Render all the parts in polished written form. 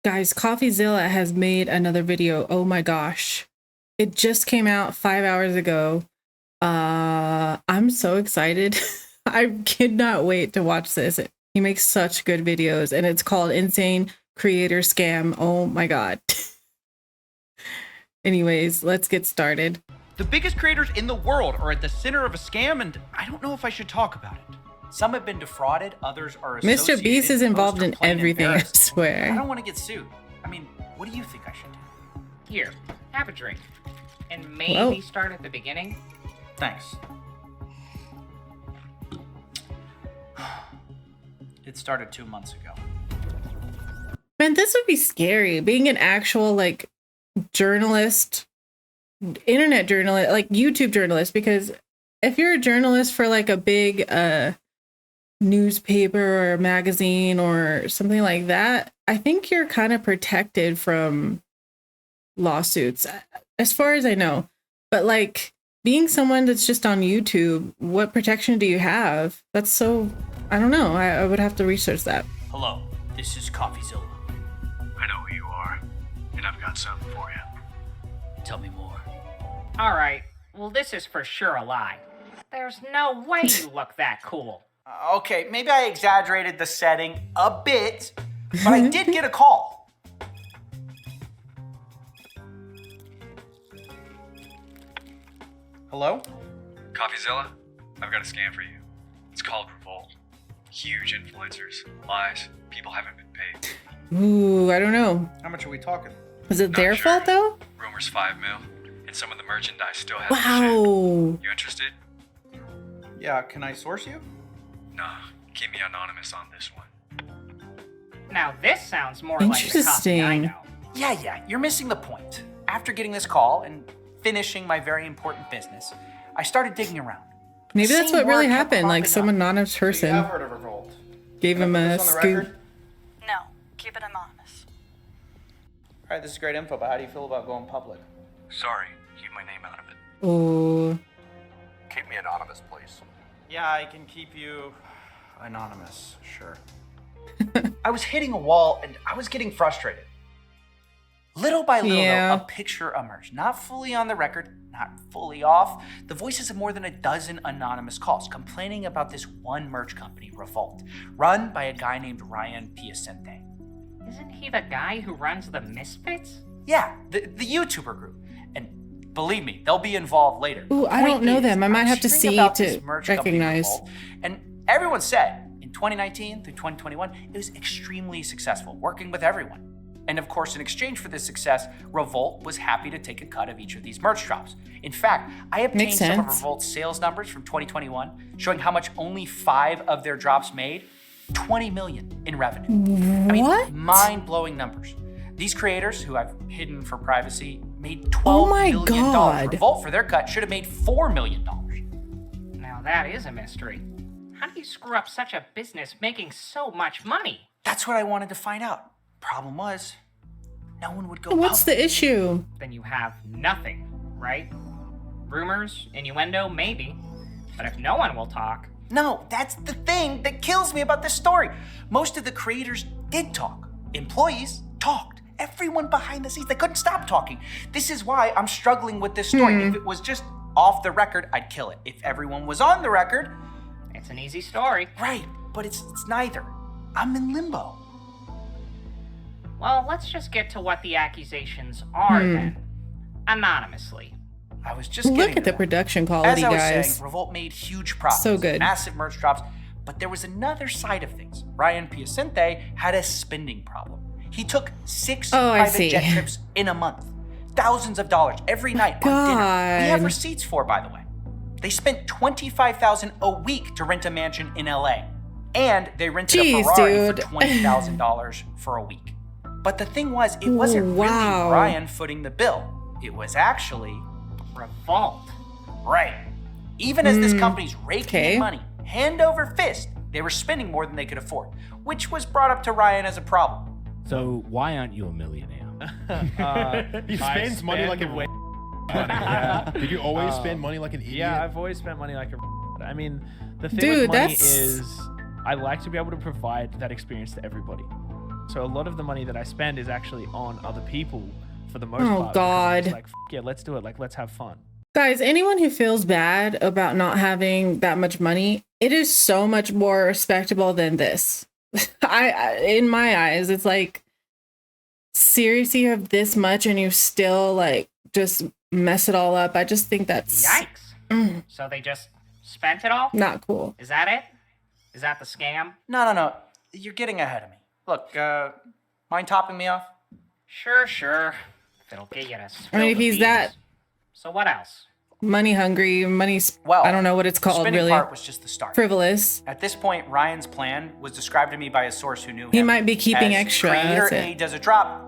Guys, CoffeeZilla has made another video. Oh my gosh. It just came out 5 hours ago. I'm so excited. I cannot wait to watch this. He makes such good videos and it's called Insane Creator Scam. Oh my God. Anyways, let's get started. The biggest creators in the world are at the center of a scam, and I don't know if I should talk about it. Some have been defrauded, others are associated. Mr. Beast is involved in everything, I swear. I don't want to get sued. I mean, what do you think I should do? Here, have a drink. And maybe start at the beginning. Thanks. It started 2 months ago. Man, this would be scary. Being an actual, like, journalist, internet journalist, like YouTube journalist, because if you're a journalist for like a big newspaper or magazine or something like that, I think you're kind of protected from lawsuits, as far as I know. But like being someone that's just on YouTube, what protection do you have? That's so, I don't know. I would have to research that. Hello, this is CoffeeZilla. I know who you are, and I've got something for you. Tell me more. Alright, well this is for sure a lie. There's no way you look that cool. Okay, maybe I exaggerated the setting a bit, but I did get a call. Hello? CoffeeZilla, I've got a scam for you. It's called Revolt. Huge influencers, lies, people haven't been paid. Ooh, I don't know. How much are we talking? Is it Not their sure. fault though? Rumors 5 mil, and some of the merchandise still hasn't Wow. shipped. You interested? Yeah, can I source you? Nah, keep me anonymous on this one. Now this sounds more like the coffee I Interesting. know. Yeah, you're missing the point. After getting this call and finishing my very important business, I started digging around. Maybe that's Same what really word kept happened. Like popping some up. anonymous So you have person heard of Revolt. gave him Can I a put this on the scoop. record? No, keep it anonymous. All right, this is great info, but how do you feel about going public? Sorry, keep my name out of it. Oh, Keep me anonymous, please. Yeah, I can keep you anonymous, sure. I was hitting a wall and I was getting frustrated. Little by little, Yeah. though, a picture emerged. Not fully on the record, not fully off. The voices of more than a dozen anonymous calls complaining about this one merch company, Revolt, run by a guy named Ryan Piacente. Isn't he the guy who runs the Misfits? Yeah, the YouTuber group. And believe me, they'll be involved later. Ooh, I don't Point know is, them. I might I'm have to hearing see about to this merch company, recognize. Revolt, and everyone said in 2019 through 2021, it was extremely successful, working with everyone. And of course, in exchange for this success, Revolt was happy to take a cut of each of these merch drops. In fact, I obtained Makes some of sense. Revolt's sales numbers from 2021, showing how much only 5 of their drops made. 20 million in revenue. I mean, What? mind-blowing numbers. These creators, who I've hidden for privacy, made Oh $12 my million. God. Revolt, for their cut, should have made $4 million. Now that is a mystery. How do you screw up such a business making so much money? That's what I wanted to find out. Problem was, no one would go What's public. the issue? Then you have nothing, right? Rumors, innuendo, maybe. But if no one will talk, No, that's the thing that kills me about this story. Most of the creators did talk. Employees talked. Everyone behind the scenes, they couldn't stop talking. This is why I'm struggling with this story. If it was just off the record, I'd kill it. If everyone was on the record, it's an easy story. right, but it's neither. I'm in limbo. Well, let's just get to what the accusations are then. Anonymously. I was just Look getting at the to that. production As quality, I was guys. saying, Revolt made huge profits. So good. Massive merch drops. But there was another side of things. Ryan Piacente had a spending problem. He took 6 Oh, I private see. jet trips in a month. Thousands of dollars every night on dinner. We have God. receipts for, by the way. They spent $25,000 a week to rent a mansion in LA. And they rented Jeez, a Ferrari dude. for $20,000 for a week. But the thing was, it wasn't Wow. really Ryan footing the bill. It was actually Revolt. right. Even as this company's raking okay. in money, hand over fist, they were spending more than they could afford, which was brought up to Ryan as a problem. So why aren't you a millionaire? He spends money like a way. Did you always spend money like an idiot? Yeah, I've always spent money like a. I mean, the thing Dude, with money that's- is, I like to be able to provide that experience to everybody. So a lot of the money that I spend is actually on other people for the most Oh, part. God. It's like, yeah, let's do it. Like, let's have fun. Guys, anyone who feels bad about not having that much money, it is so much more respectable than this. In my eyes, it's like, seriously, you have this much and you still like just mess it all up. I just think that's Yikes. So they just spent it all? not cool. Is that it? Is that the scam? No. You're getting ahead of me. Look, mind topping me off? Sure. If it'll get you to I mean, spill if the he's beans. that So what else? money hungry, Well, I don't know what it's the called, spinning really. part was just the start. Frivolous. At this point, Ryan's plan was described to me by a source who knew him. He might be keeping as extra, Creator that's A it. does a drop.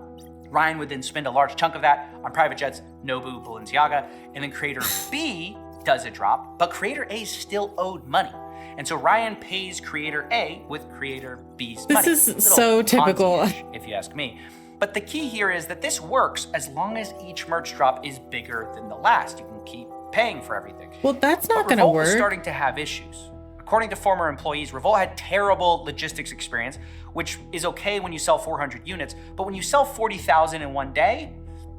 Ryan would then spend a large chunk of that on private jets, Nobu, Balenciaga, and then Creator B does a drop, but Creator A still owed money. And so Ryan pays Creator A with Creator B's money. This is Little so typical. Ponzi-ish, if you ask me. But the key here is that this works as long as each merch drop is bigger than the last. You can keep paying for everything. Well, that's not But going to Revolt was work. starting to have issues. According to former employees, Revolt had terrible logistics experience, which is okay when you sell 400 units, but when you sell 40,000 in one day,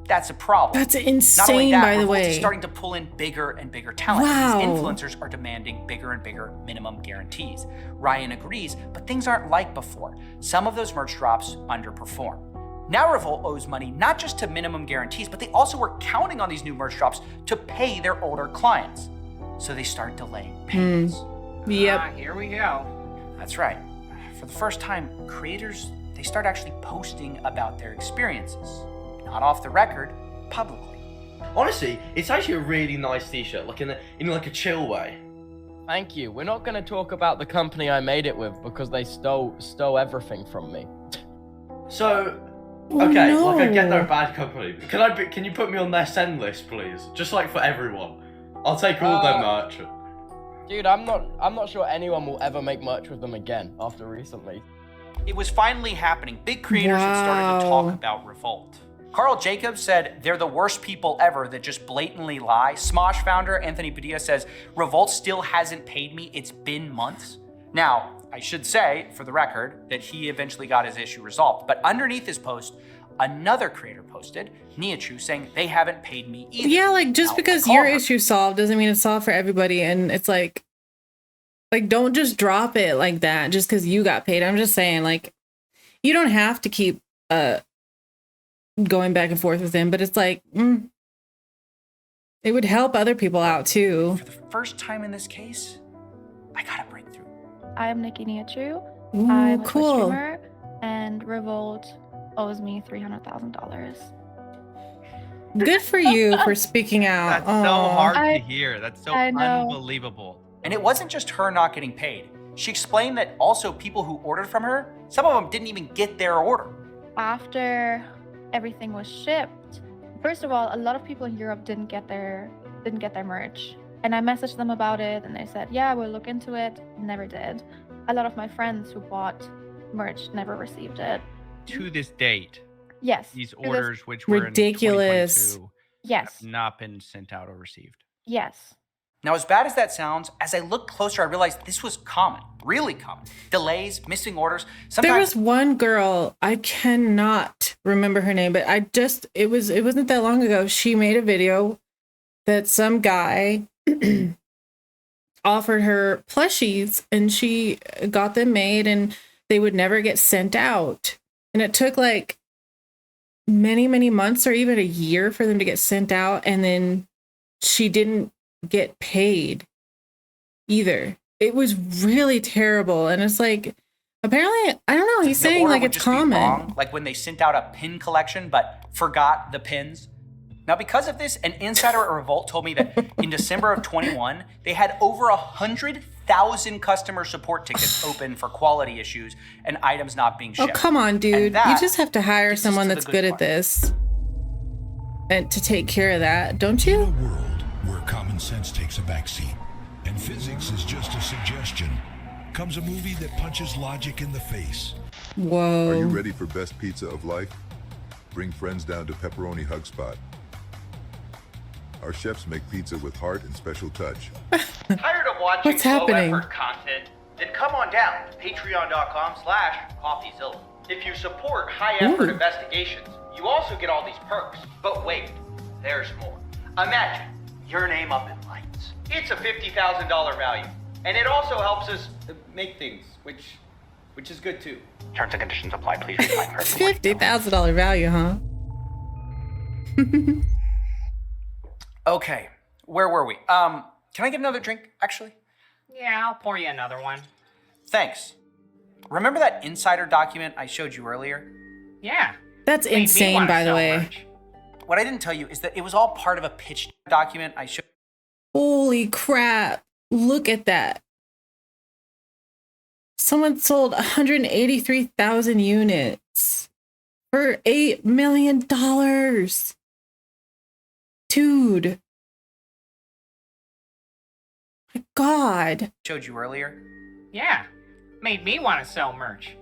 that's a problem. That's Not only insane, that, by the Revolt is way. starting to pull in bigger and bigger talent. Wow. These influencers are demanding bigger and bigger minimum guarantees. Ryan agrees, but things aren't like before. Some of those merch drops underperform. Now Revolt owes money not just to minimum guarantees, but they also were counting on these new merch drops to pay their older clients. So they start delaying payments. Yep. Here we go. That's right. For the first time, creators, they start actually posting about their experiences. Not off the record, publicly. Honestly, it's actually a really nice t-shirt, like in a chill way. Thank you. We're not going to talk about the company I made it with because they stole everything from me. So, Oh, okay, no. like I get they're a bad company. Can you put me on their send list, please? Just like for everyone. I'll take all their merch. Dude, I'm not sure anyone will ever make merch with them again after recently. It was finally happening. Big creators had started to Wow. talk about Revolt. Carl Jacobs said they're the worst people ever that just blatantly lie. Smosh founder Anthony Padilla says Revolt still hasn't paid me. It's been months. Now, I should say, for the record, that he eventually got his issue resolved. But underneath his post, another creator posted, Niachu, saying they haven't paid me either. Yeah, like just Now, because I call your her. issue solved doesn't mean it's solved for everybody. And it's like don't just drop it like that just because you got paid. I'm just saying, like, you don't have to keep going back and forth with him, but it's like it would help other people out too. For the first time in this case, I got a breakthrough. I am Nikki Niachu. Ooh, I'm a Twitch cool. streamer, and Revolt owes me $300,000. Good for you for speaking out. That's so Aw. hard I- to hear. That's so I know. unbelievable. And it wasn't just her not getting paid. She explained that also people who ordered from her, some of them didn't even get their order. After everything was shipped, first of all, a lot of people in Europe didn't get their merch. And I messaged them about it, and they said, yeah, we'll look into it. Never did. A lot of my friends who bought merch never received it. To this date, Yes. these to this- orders, which were Ridiculous. in 2022, Yes. have not been sent out or received. Yes. Now, as bad as that sounds, as I looked closer, I realized this was common, really common. Delays, missing orders. There Sometimes was one girl, I cannot remember her name, but it wasn't that long ago. She made a video that some guy offered her plushies and she got them made and they would never get sent out. And it took like many, many months or even a year for them to get sent out. And then she didn't get paid either. It was really terrible. And it's like, apparently, I don't know, he's the saying order like would it's just be common. wrong, like when they sent out a pin collection but forgot the pins. Now, because of this, an insider at Revolt told me that in December of 21, they had over 100,000 customer support tickets open for quality issues and items not being Oh, shipped. come on, dude. You that just have to hire gets us someone to the that's good good at part. this and to take care of that, don't In a you? world where common sense takes a backseat and physics is just a suggestion, comes a movie that punches logic in the face. Whoa. Are you ready for best pizza of life? Bring friends down to Pepperoni Hug Spot. Our chefs make pizza with heart and special touch. Tired of watching What's happening? low-effort content? Then come on down to patreon.com/CoffeeZilla. If you support high-effort Ooh. investigations, you also get all these perks. But wait, there's more. Imagine your name up in lights. It's a $50,000 value, and it also helps us make things, which is good too. Terms and conditions apply. Please read my perks. $50,000 value, huh? Okay, where were we? Can I get another drink, actually? Yeah, I'll pour you another one. Thanks. Remember that insider document I showed you earlier? Yeah. That's Made me insane, wanna by the sell way. merch. What I didn't tell you is that it was all part of a pitch document I showed. Holy crap. Look at that. Someone sold 183,000 units for $8 million. Dude. My God. Showed you earlier. Yeah. Made me want to sell merch.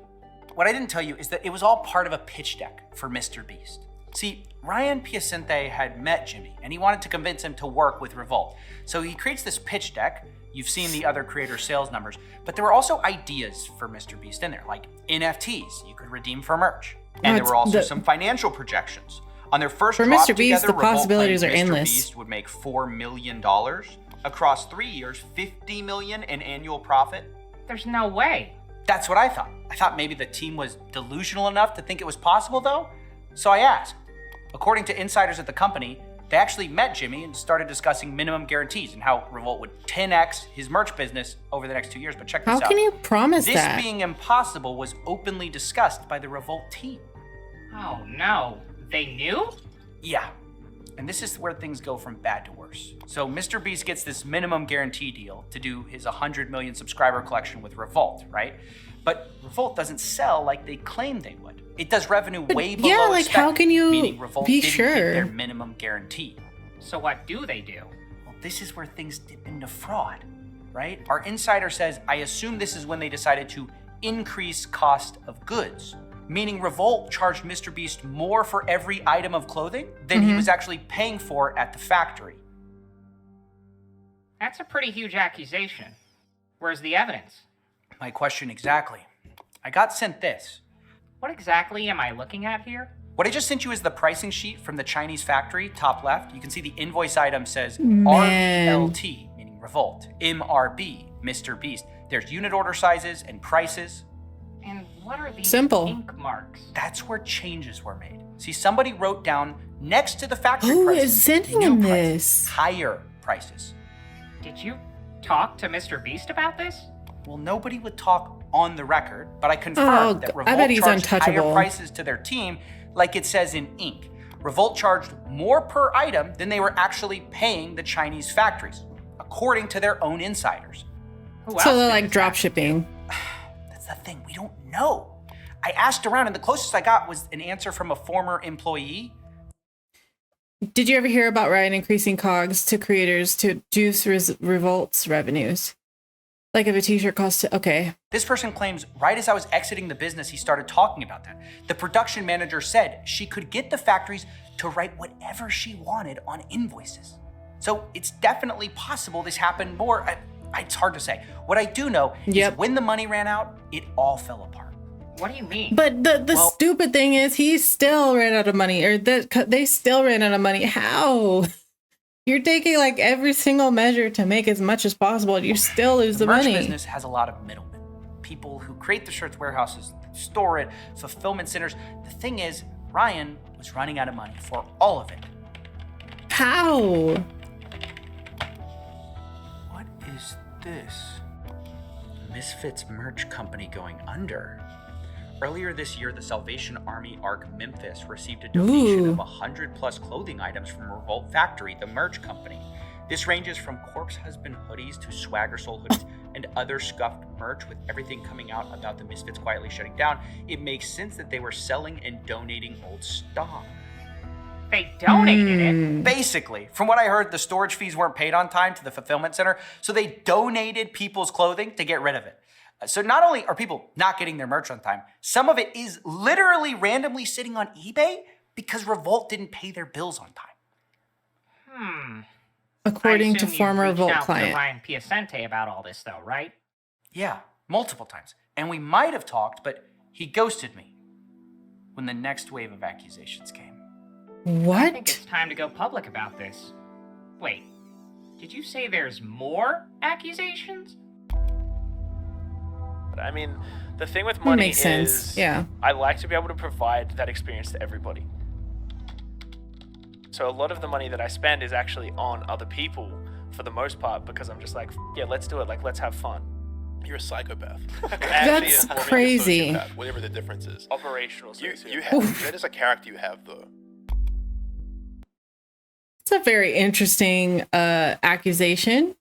What I didn't tell you is that it was all part of a pitch deck for Mr. Beast. See, Ryan Piacente had met Jimmy, and he wanted to convince him to work with Revolt. So he creates this pitch deck. You've seen the other creator sales numbers, but there were also ideas for Mr. Beast in there, like NFTs you could redeem for merch. And there were also some financial projections. On their first For drop Mr. Beast, together, the Revolt possibilities claimed are Mr. endless. Beast would make $4 million. Across 3 years, $50 million in annual profit. There's no way. That's what I thought. I thought maybe the team was delusional enough to think it was possible, though. So I asked. According to insiders at the company, they actually met Jimmy and started discussing minimum guarantees and how Revolt would 10x his merch business over the next 2 years. But check this out. How can you promise this that? This being impossible was openly discussed by the Revolt team. Oh no. They knew? Yeah. And this is where things go from bad to worse. So Mr. Beast gets this minimum guarantee deal to do his 100 million subscriber collection with Revolt, right? But Revolt doesn't sell like they claim they would. It does revenue way below yeah, like expected, how can you meaning Revolt be didn't sure? hit their minimum guarantee. So what do they do? Well, this is where things dip into fraud, right? Our insider says, I assume this is when they decided to increase cost of goods, meaning Revolt charged Mr. Beast more for every item of clothing than he was actually paying for at the factory. That's a pretty huge accusation. Where's the evidence? My question exactly. I got sent this. What exactly am I looking at here? What I just sent you is the pricing sheet from the Chinese factory, top left. You can see the invoice item says RBLT, meaning Revolt, MRB, Mr. Beast. There's unit order sizes and prices. And what are these Simple. ink marks? That's where changes were made. See, somebody wrote down next to the factory Who prices, is sending new him prices, this? higher prices. Did you talk to Mr. Beast about this? Well, nobody would talk on the record, but I confirmed that I Revolt bet he's charged higher untouchable. prices to their team, like it says in ink. Revolt charged more per item than they were actually paying the Chinese factories, according to their own insiders. So they're like drop shipping. That's the thing, we don't know. I asked around, and the closest I got was an answer from a former employee. Did you ever hear about Ryan increasing COGS to creators to juice Revolt's revenues? Like if a t-shirt costs, okay. This person claims right as I was exiting the business, he started talking about that. The production manager said she could get the factories to write whatever she wanted on invoices. So it's definitely possible this happened more. It's hard to say. What I do know is when the money ran out, it all fell apart. What do you mean? But the stupid thing is he still ran out of money, or they still ran out of money. How? You're taking like every single measure to make as much as possible, and you still lose the merch money. Business has a lot of middlemen. People who create the shirts, warehouses, store it, fulfillment centers. The thing is, Ryan was running out of money for all of it. How? What is this? Misfits Merch Company going under. Earlier this year, the Salvation Army Arc Memphis received a donation of 100 plus clothing items from Revolt Factory, the merch company. This ranges from Corpse Husband hoodies to Swagger Soul hoodies and other scuffed merch. With everything coming out about the Misfits quietly shutting down, it makes sense that they were selling and donating old stock. They donated it? Basically, from what I heard, the storage fees weren't paid on time to the fulfillment center, so they donated people's clothing to get rid of it. So not only are people not getting their merch on time, some of it is literally randomly sitting on eBay because Revolt didn't pay their bills on time. According to I assume former you reached Revolt out client. to Ryan Piacente about all this, though, right? Yeah, multiple times. And we might have talked, but he ghosted me. when the next wave of accusations came. I think What? it's time to go public about this. Wait, did you say there's more accusations? I mean, the thing with money Makes sense. is Yeah. I like to be able to provide that experience to everybody. So a lot of the money that I spend is actually on other people for the most part because I'm just like, yeah, let's do it. Like, let's have fun. You're a psychopath. That's crazy. Whatever the difference is. Operational You sociopath. that is a character you have though. It's a very interesting accusation.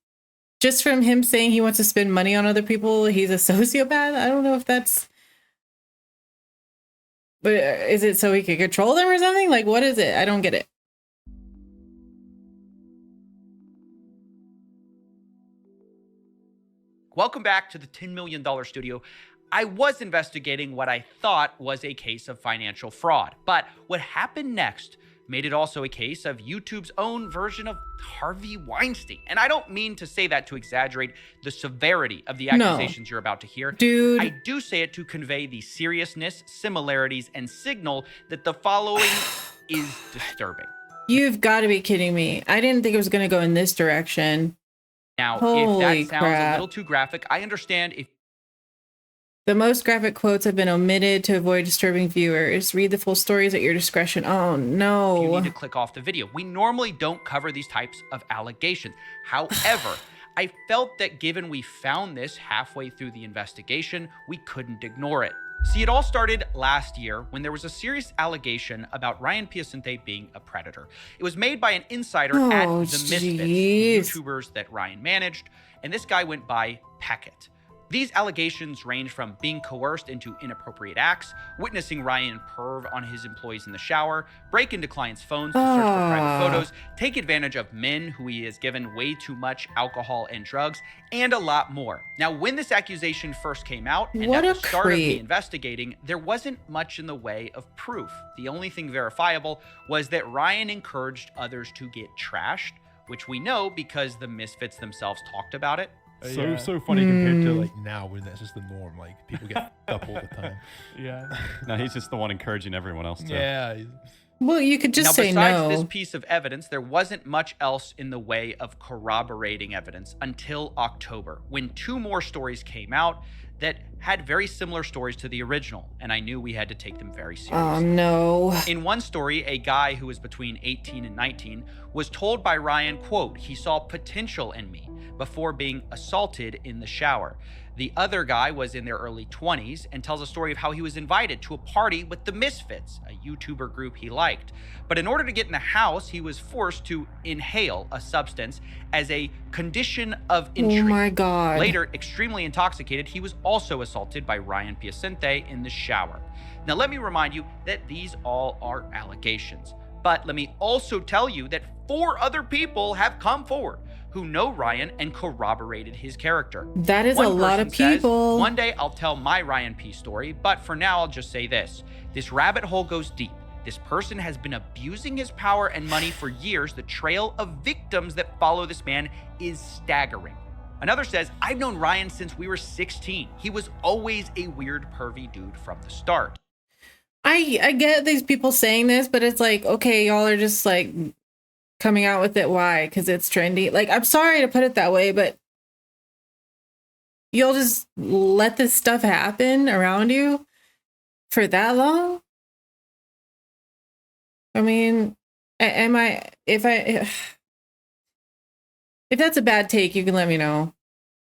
Just from him saying he wants to spend money on other people, he's a sociopath. I don't know if that's. But is it so he could control them or something? Like, what is it? I don't get it. Welcome back to the $10 million studio. I was investigating what I thought was a case of financial fraud, but what happened next made it also a case of YouTube's own version of Harvey Weinstein. And I don't mean to say that to exaggerate the severity of the accusations you're about to hear. Dude. I do say it to convey the seriousness, similarities, and signal that the following is disturbing. You've got to be kidding me. I didn't think it was going to go in this direction. Now, Holy if that sounds crap. a little too graphic, I understand if The most graphic quotes have been omitted to avoid disturbing viewers. Read the full stories at your discretion. Oh, no. you need to click off the video. We normally don't cover these types of allegations. However, I felt that given we found this halfway through the investigation, we couldn't ignore it. See, it all started last year when there was a serious allegation about Ryan Piacente being a predator. It was made by an insider at the Misfits, YouTubers that Ryan managed, and this guy went by Peckett. These allegations range from being coerced into inappropriate acts, witnessing Ryan perv on his employees in the shower, break into clients' phones to search for private photos, take advantage of men who he has given way too much alcohol and drugs, and a lot more. Now, when this accusation first came out, and What at a the start of me creep. investigating, there wasn't much in the way of proof. The only thing verifiable was that Ryan encouraged others to get trashed, which we know because the Misfits themselves talked about it. So funny compared to like now when that's just the norm. Like people get f***ed up all the time. Yeah. No, he's just the one encouraging everyone else to. Yeah. Well, you could just Now, say besides no. this piece of evidence, there wasn't much else in the way of corroborating evidence until October, when two more stories came out that had very similar stories to the original, and I knew we had to take them very seriously. Oh, no. In one story, a guy who was between 18 and 19 was told by Ryan, quote, he saw potential in me before being assaulted in the shower. The other guy was in their early 20s and tells a story of how he was invited to a party with the Misfits, a YouTuber group he liked. But in order to get in the house, he was forced to inhale a substance as a condition of entry. Oh my God. Later, extremely intoxicated, he was also assaulted by Ryan Piacente in the shower. Now, let me remind you that these all are allegations. But let me also tell you that 4 other people have come forward who know Ryan and corroborated his character. That is a lot of person says, people. One day I'll tell my Ryan P story, but for now I'll just say this. This rabbit hole goes deep. This person has been abusing his power and money for years. The trail of victims that follow this man is staggering. Another says, I've known Ryan since we were 16. He was always a weird, pervy dude from the start. I get these people saying this, but it's like, okay, y'all are just like coming out with it. Why? Because it's trendy. Like, I'm sorry to put it that way, but you'll just let this stuff happen around you for that long? I mean, if that's a bad take, you can let me know.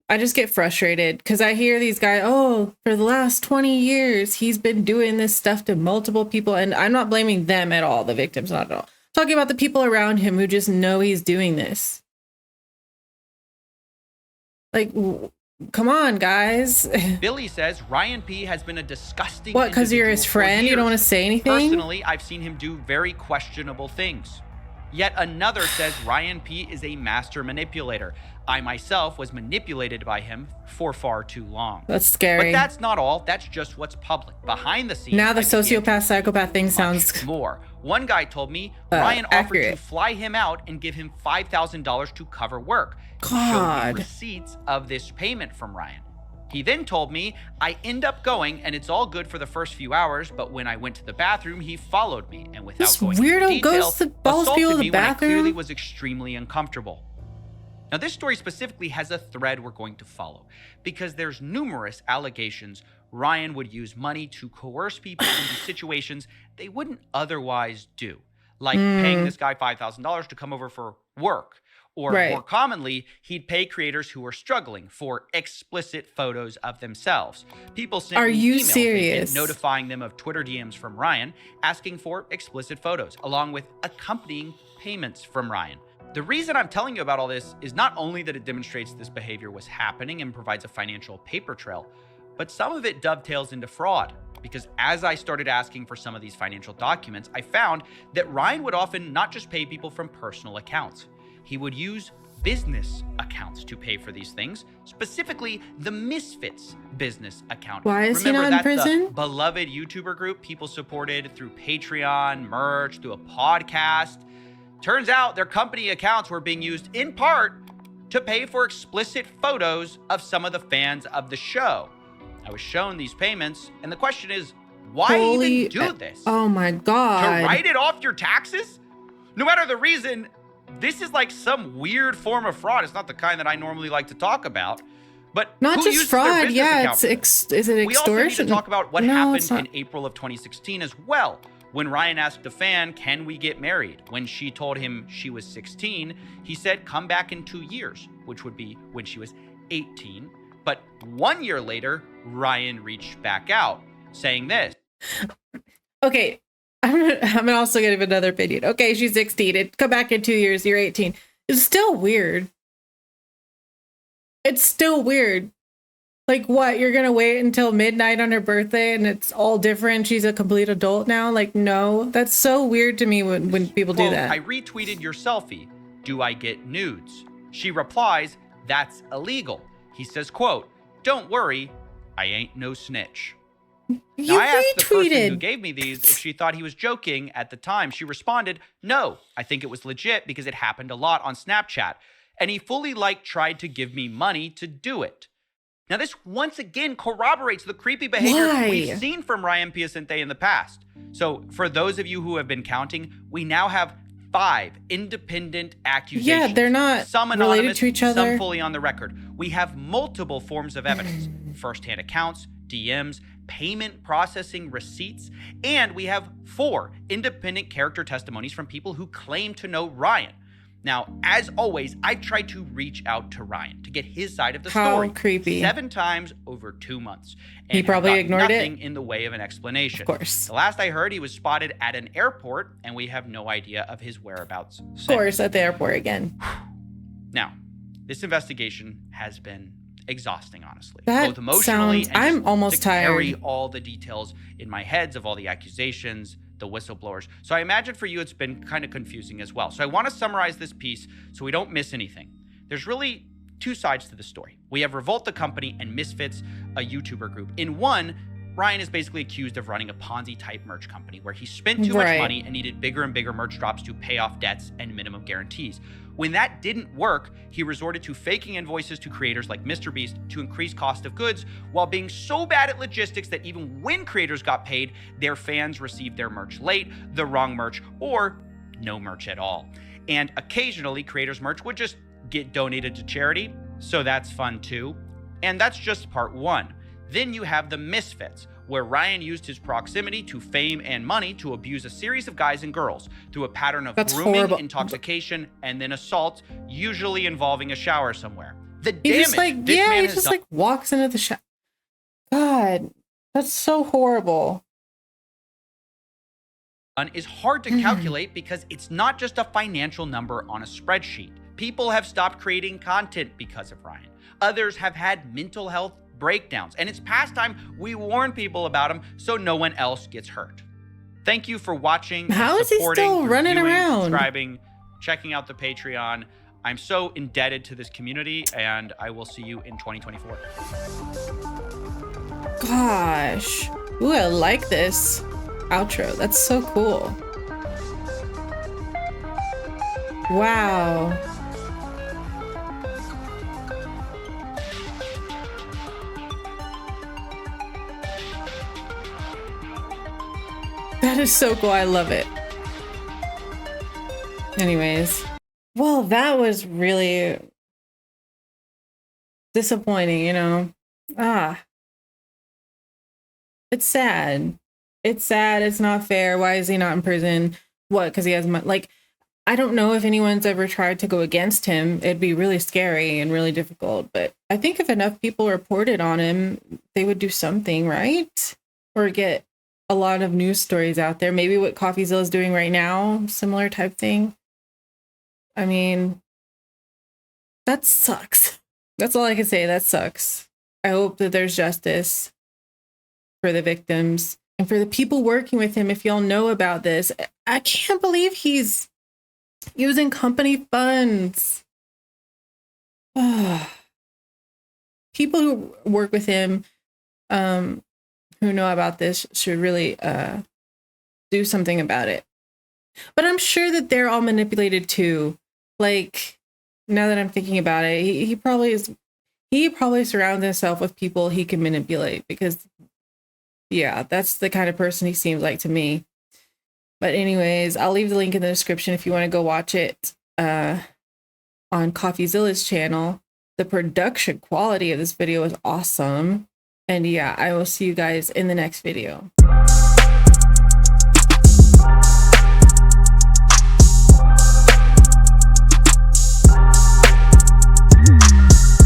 I just get frustrated because I hear these guys, oh, for the last 20 years, he's been doing this stuff to multiple people. And I'm not blaming them at all, the victims, not at all. I'm talking about the people around him who just know he's doing this. Like, come on, guys. Billy says Ryan P has been a disgusting What, because you're his individual for friend? You don't years. want to say anything? Personally, I've seen him do very questionable things. Yet another says Ryan P is a master manipulator. I myself was manipulated by him for far too long. That's scary. But that's not all. That's just what's public. Behind the scenes, Now the I began sociopath, psychopath thing sounds much more. One guy told me Ryan offered accurate. to fly him out and give him $5,000 to cover work. He showed God. me receipts of this payment from Ryan. He then told me, I end up going and it's all good for the first few hours, but when I went to the bathroom, he followed me and without This going into weirdo detail, goes to follows assaulted people to the me when I clearly bathroom? was extremely uncomfortable. Now, this story specifically has a thread we're going to follow because there's numerous allegations Ryan would use money to coerce people into situations they wouldn't otherwise do, like paying this guy $5,000 to come over for work. Or more commonly, he'd pay creators who were struggling for explicit photos of themselves. People sent me emails serious? notifying them of Twitter DMs from Ryan asking for explicit photos, along with accompanying payments from Ryan. The reason I'm telling you about all this is not only that it demonstrates this behavior was happening and provides a financial paper trail, but some of it dovetails into fraud. Because as I started asking for some of these financial documents, I found that Ryan would often not just pay people from personal accounts. He would use business accounts to pay for these things, specifically the Misfits business account. Why is Remember, he not in that's prison? the beloved YouTuber group people supported through Patreon, merch, through a podcast. Turns out their company accounts were being used in part to pay for explicit photos of some of the fans of the show. I was shown these payments, and the question is, why even do this? Oh my God. To write it off your taxes? No matter the reason, this is like some weird form of fraud. It's not the kind that I normally like to talk about. But Not who just uses their fraud, business yeah, account it's for this? is it We also need to extortion? talk about what No, happened it's not. in April of 2016 as well. When Ryan asked a fan, can we get married? When she told him she was 16, he said, come back in 2 years, which would be when she was 18. But 1 year later, Ryan reached back out, saying this. Okay, I'm also gonna give another opinion. Okay, she's 16. Come back in 2 years. You're 18. It's still weird. It's still weird. Like what? You're gonna wait until midnight on her birthday and it's all different. She's a complete adult now. Like no, that's so weird to me when people do Quote, that. I retweeted your selfie. Do I get nudes? She replies, that's illegal. He says, quote, don't worry, I ain't no snitch. You Now, I asked the person who retweeted. gave me these if she thought he was joking at the time. She responded, no, I think it was legit because it happened a lot on Snapchat. And he fully tried to give me money to do it. Now, this once again corroborates the creepy behavior we've seen from Ryan Piacente in the past. So for those of you who have been counting, we now have 5 independent accusations. Yeah, they're not some anonymous, related to each other. some fully on the record. We have multiple forms of evidence, firsthand accounts, DMs, payment processing receipts, and we have 4 independent character testimonies from people who claim to know Ryan. Now, as always, I've tried to reach out to Ryan to get his side of the story. How creepy. 7 times over 2 months. And He have probably gotten ignored it. nothing in the way of an explanation. Of course. The last I heard, he was spotted at an airport, and we have no idea of his whereabouts Of since. course, at the airport again. Now, this investigation has been exhausting, honestly. That both emotionally sounds- and I'm just almost to carry tired. all the details in my heads of all the accusations, the whistleblowers. So I imagine for you it's been kind of confusing as well. So I want to summarize this piece so we don't miss anything. There's really 2 sides to the story. We have Revolt the company and Misfits, a YouTuber group. In one, Ryan is basically accused of running a Ponzi-type merch company where he spent too much Right. money and needed bigger and bigger merch drops to pay off debts and minimum guarantees. When that didn't work, he resorted to faking invoices to creators like MrBeast to increase cost of goods while being so bad at logistics that even when creators got paid, their fans received their merch late, the wrong merch, or no merch at all. And occasionally, creators' merch would just get donated to charity, so that's fun too. And that's just part 1. Then you have the Misfits, where Ryan used his proximity to fame and money to abuse a series of guys and girls through a pattern of That's grooming, horrible. intoxication, and then assault, usually involving a shower somewhere. The He damage just like, this yeah, man he has just done like walks into the shop. God, that's so horrible. is hard to calculate because it's not just a financial number on a spreadsheet. People have stopped creating content because of Ryan. Others have had mental health breakdowns, and it's past time we warn people about them so no one else gets hurt. Thank you for watching. and How is he supporting, still running reviewing, around? subscribing, checking out the Patreon. I'm so indebted to this community, and I will see you in 2024. Gosh. Ooh, I like this outro. That's so cool. Wow. That is so cool. I love it. Anyways, well, that was really disappointing, you know. It's sad. It's sad. It's not fair. Why is he not in prison? What? Because he has money. Like, I don't know if anyone's ever tried to go against him. It'd be really scary and really difficult. But I think if enough people reported on him, they would do something, right? Or get a lot of news stories out there. Maybe what CoffeeZilla is doing right now, similar type thing. I mean, that sucks. That's all I can say. That sucks. I hope that there's justice for the victims and for the people working with him. If y'all know about this, I can't believe he's using company funds. People who work with him, who know about this, should really do something about it. But I'm sure that they're all manipulated too. Like, now that I'm thinking about it, he probably is. He probably surrounds himself with people he can manipulate because, yeah, that's the kind of person he seems like to me. But anyways, I'll leave the link in the description if you want to go watch it on CoffeeZilla's channel. The production quality of this video is awesome. And yeah, I will see you guys in the next video.